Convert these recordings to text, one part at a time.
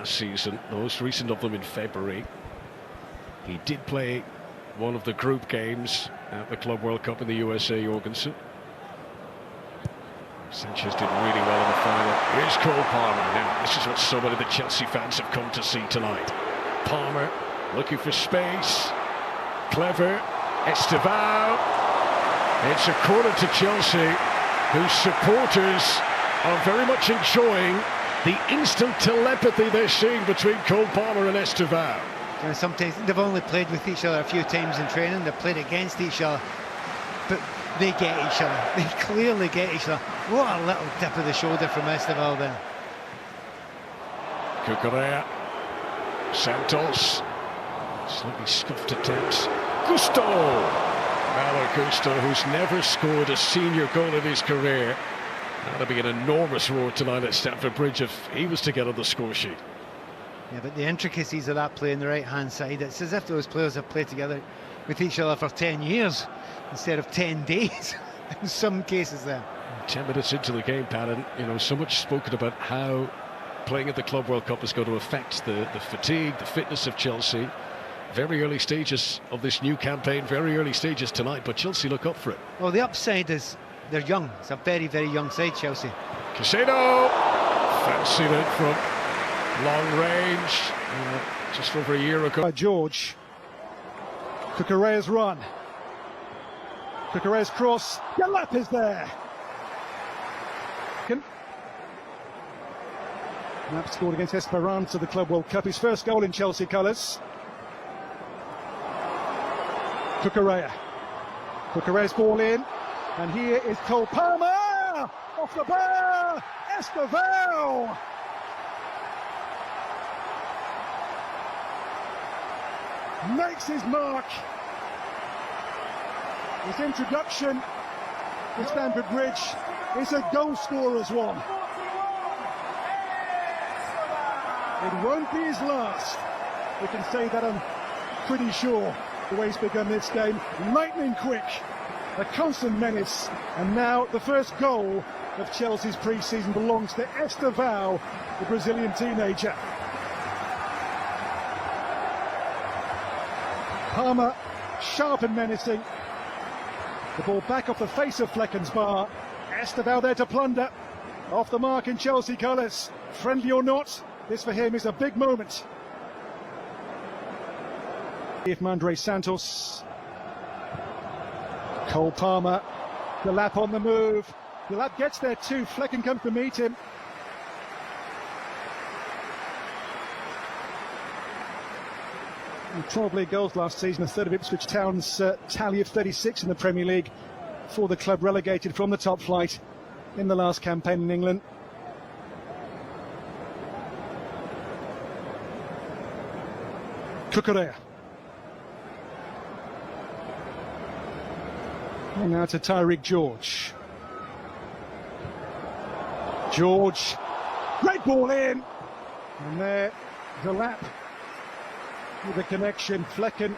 last season, the most recent of them in February. He did play one of the group games at the Club World Cup in the USA, Jorgensen. Sanchez did really well in the final. Here's Cole Palmer. Now, this is what so many of the Chelsea fans have come to see tonight. Palmer looking for space. Clever. Estevao. It's a corner to Chelsea, whose supporters are very much enjoying the instant telepathy they're seeing between Cole Palmer and Estevao. And sometimes they've only played with each other a few times in training, they've played against each other, but they get each other. They clearly get each other. What a little dip of the shoulder from Estevao there. Cucurella. Santos. Slightly scuffed attempts. Gusto! Malo Gusto, who's never scored a senior goal in his career. That'll be an enormous roar tonight at Stamford Bridge if he was to get on the score sheet. Yeah, but the intricacies of that play on the right-hand side, it's as if those players have played together with each other for 10 years instead of 10 days in some cases there. 10 minutes into the game, Pat, and you know, so much spoken about how playing at the Club World Cup is going to affect the fatigue, the fitness of Chelsea. Very early stages of this new campaign, very early stages tonight, but Chelsea look up for it. Well, the upside is they're young. It's a very, very young side, Chelsea. Caicedo! Fancying it from long range, just over a year ago. By George. Cucurella's run. Cucurella's cross. Delap is there. Delap scored against Esperance the Club World Cup. His first goal in Chelsea colours. Cucurella. Cucurella's ball in. And here is Cole Palmer. Off the bar. Estevao. Makes his mark. His introduction to Stamford Bridge is a goal scorer's one. It won't be his last. We can say that, I'm pretty sure, the way he's begun this game. Lightning quick, a constant menace, and now the first goal of Chelsea's pre-season belongs to Estevao, the Brazilian teenager. Palmer, sharp and menacing. The ball back off the face of Flecken's bar. Estevao there to plunder. Off the mark in Chelsea colours. Friendly or not, this for him is a big moment. If Mandre Santos. Cole Palmer. Delap on the move. Delap gets there too. Flecken comes to meet him. And 12 league goals last season, a third of Ipswich Town's tally of 36 in the Premier League for the club relegated from the top flight in the last campaign in England. Cucurella. And now to Tyreek George. George, great ball in, and there, Delap with a connection. Flecken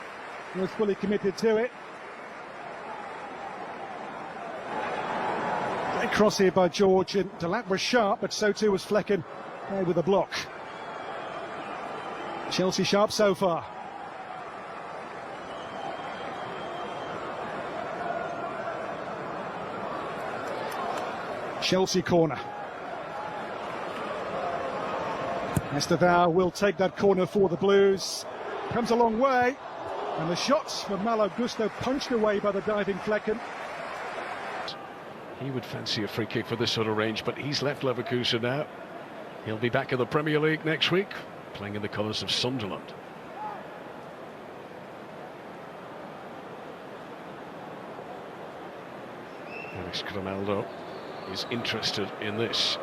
was fully committed to it. Great cross here by George, and Delap was sharp, but so too was Flecken with a block. Chelsea sharp so far. Chelsea corner. Estevao will take that corner for the Blues. Comes a long way. And the shots from Malo Gusto punched away by the diving Flecken. He would fancy a free kick for this sort of range, but he's left Leverkusen now. He'll be back in the Premier League next week, playing in the colours of Sunderland. Alex Grimaldo is interested in this.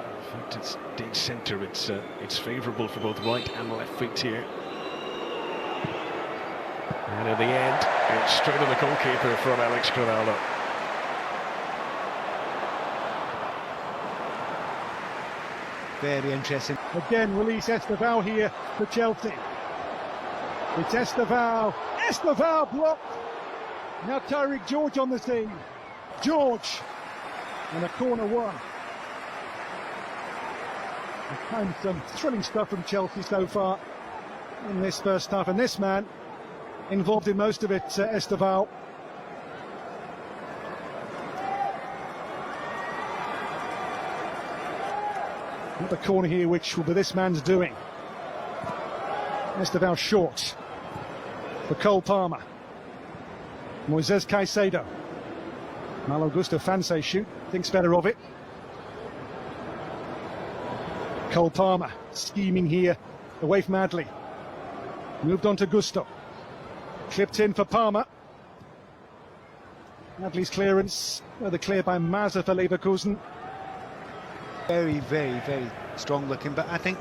In fact, it's dead centre. It's favourable for both right and left feet here. And in the end, it's straight on the goalkeeper from Alex Grimaldo. Very interesting. Again, release Estevao here for Chelsea. It's Estevao. Estevao blocked. Now Tyreek George on the scene. George. And a corner one. And some thrilling stuff from Chelsea so far in this first half, and this man involved in most of it, Esteval. Another corner here which will be this man's doing. Esteval short for Cole Palmer. Moises Caicedo. Malo Gusto Fanse shoot, thinks better of it. Cole Palmer scheming here away from Adley. Moved on to Gusto. Clipped in for Palmer. Adley's clearance, the clear by Mazza for Leverkusen. Very, very, very strong looking, but I think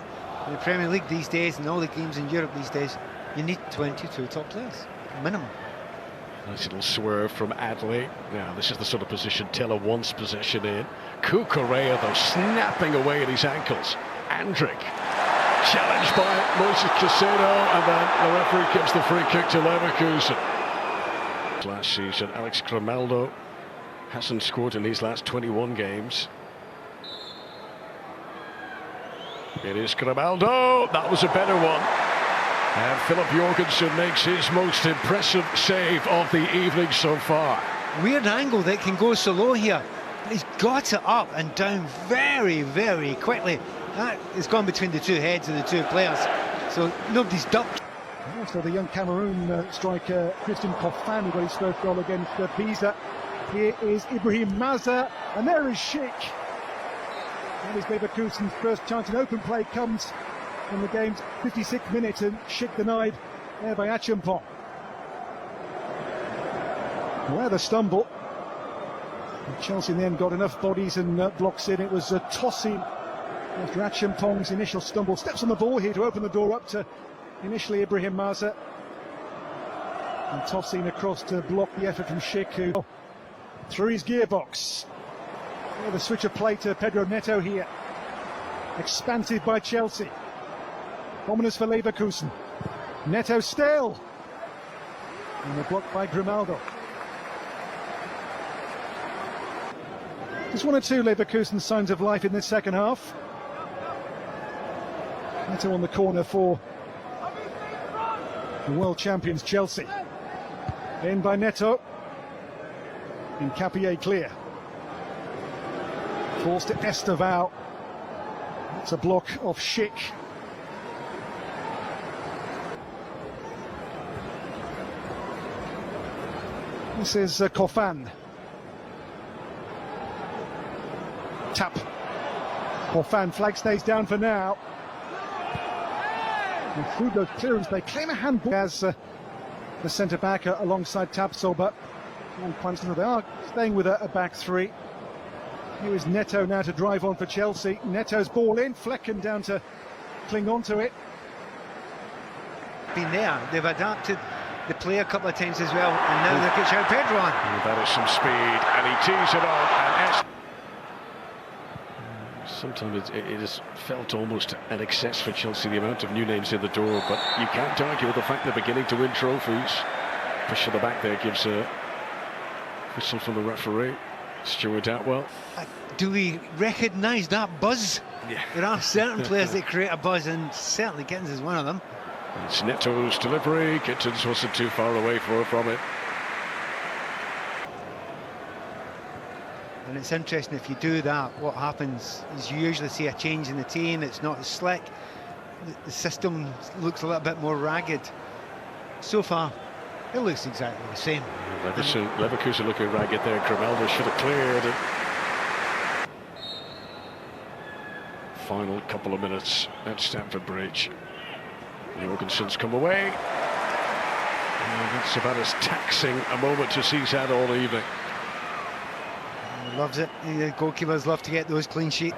in the Premier League these days and all the games in Europe these days, you need 22 top players, minimum. Nice little swerve from Adley. Now, this is the sort of position Tiller wants possession in. Cucurella, though, snapping away at his ankles. Andrick, challenged by Moises Caicedo, and then the referee gives the free kick to Leverkusen. Last season, Alex Grimaldo hasn't scored in these last 21 games. It is Grimaldo, that was a better one. And Philip Jorgensen makes his most impressive save of the evening so far. Weird angle that can go so low here. He's got it up and down very, very quickly. That has gone between the two heads of the two players, so nobody's ducked. Also, the young Cameroon striker Christian Coffin, who got his first goal against Pisa. Here is Ibrahim Mazza, and there is Schick. That is Leverkusen's first chance. An open play comes in the game's 56th minute, and Schick denied there by Acheampong. Where the stumble. And Chelsea in the end got enough bodies and blocks in. It was Tosin after Acheampong's initial stumble. Steps on the ball here to open the door up to initially Ibrahim Mazza. And Tosin across to block the effort from Schick, who through his gearbox. Yeah, the switch of play to Pedro Neto here. Expansive by Chelsea. Ominous for Leverkusen. Neto still. And the block by Grimaldo. Just one or two Leverkusen signs of life in this second half. Neto on the corner for the world champions Chelsea. In by Neto. And Capier clear. Forced to Esteval. It's a block of Schick. This is Coffin. Tap. Coffin, flag stays down for now. And through those clearance, they claim a handball as the centre-back alongside Tapsoba and Quanston. They are staying with a back three. Here is Neto now to drive on for Chelsea. Neto's ball in, Flecken down to cling on to it. Been there, they've adapted the play a couple of times as well, and now they've got João Pedro on. That is some speed, and he tees it on, and sometimes it has felt almost an excess for Chelsea, the amount of new names in the door, but you can't argue with the fact they're beginning to win trophies. Push to the back there gives a whistle from the referee, Stuart Atwell. Do we recognise that buzz? Yeah. There are certain players that create a buzz, and certainly Gittins is one of them. It's Neto's delivery. Gittins wasn't too far away from it. And it's interesting, if you do that, what happens is you usually see a change in the team. It's not as slick. The system looks a little bit more ragged. So far, it looks exactly the same. Leverkusen looking ragged there. Grimaldo should have cleared it. Final couple of minutes at Stamford Bridge. Jorgensen's come away. That's about as taxing a moment as he's had all evening. He loves it. The goalkeepers love to get those clean sheets.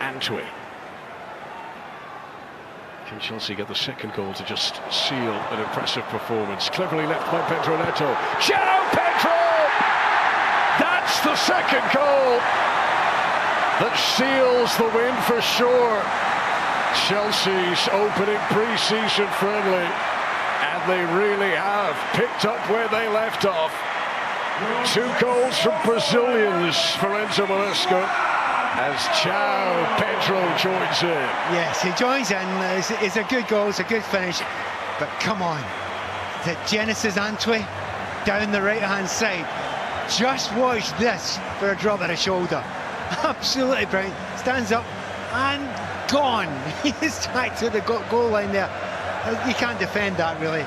Antwi. Can Chelsea get the second goal to just seal an impressive performance? Cleverly left by Pedro Neto. João Pedro! That's the second goal that seals the win for sure. Chelsea's opening pre-season friendly, and they really have picked up where they left off. 2 goals from Brazilians for Enzo Maresca as João Pedro joins in. Yes, he joins in. It's a good goal, it's a good finish. But come on, the Genesis Antwi down the right-hand side. Just watch this for a drop of the shoulder. Absolutely brilliant. Stands up and gone. He's back to the goal line there. You can't defend that, really.